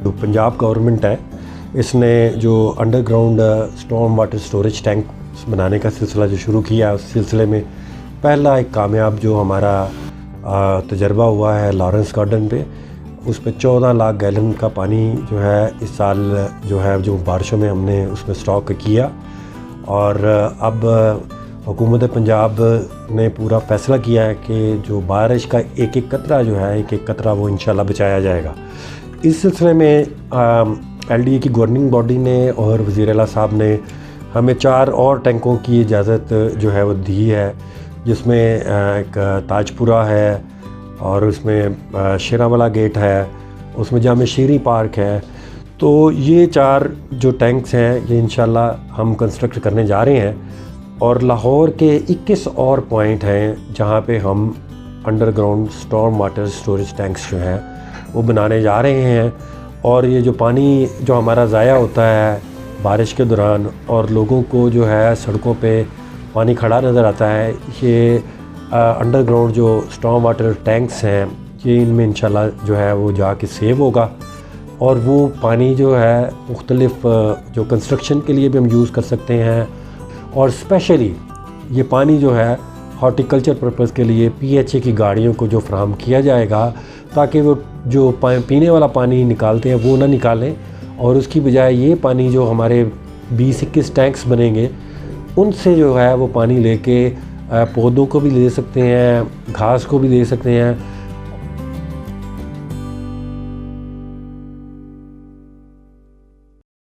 जो पंजाब गवर्नमेंट है इसने जो underground storm water storage tank बनाने का सिलसिला जो शुरू किया, उस सिलसिले में पहला एक कामयाब जो हमारा तजर्बा हुआ है लॉरेंस गार्डन पे, उस पे 14 लाख गैलन का पानी जो है इस साल जो बारिशों में हमने उसमें स्टॉक किया। और अब हुकूमत पंजाब ने पूरा फ़ैसला किया है कि जो बारिश का एक एक कतरा वो इंशाल्लाह बचाया जाएगा। इस सिलसिले में LDA की गवर्निंग बॉडी ने और वज़ीर आला साहब ने हमें 4 और टैंकों की इजाज़त जो है वो दी है, जिसमें एक ताजपुरा है और उसमें शेरावाला गेट है, उसमें जामे शीरी पार्क है। तो ये 4 जो टैंक्स हैं ये इंशाल्लाह हम कंस्ट्रक्ट करने जा रहे हैं। और लाहौर के 21 और पॉइंट हैं जहाँ पे हम underground storm water storage tanks जो हैं वो बनाने जा रहे हैं। और ये जो पानी जो हमारा ज़ाया होता है बारिश के दौरान और लोगों को जो है सड़कों पे पानी खड़ा नज़र आता है, ये अंडरग्राउंड जो स्टॉर्म वाटर टैंक्स हैं ये इनमें इंशाल्लाह जो है वो जाके सेव होगा। और वो पानी जो है मुख्तलिफ़ जो कंस्ट्रक्शन के लिए भी हम यूज़ कर सकते हैं। और स्पेशली ये पानी जो है हॉर्टिकल्चर पर्पज़ के लिए PHA की गाड़ियों को जो फ्राहम किया जाएगा, ताकि वो जो पीने वाला पानी निकालते हैं वो ना निकालें, और उसकी बजाय ये पानी जो हमारे 20-21 टैंक्स बनेंगे उनसे जो है वो पानी लेके पौधों को भी दे सकते हैं, घास को भी दे सकते हैं।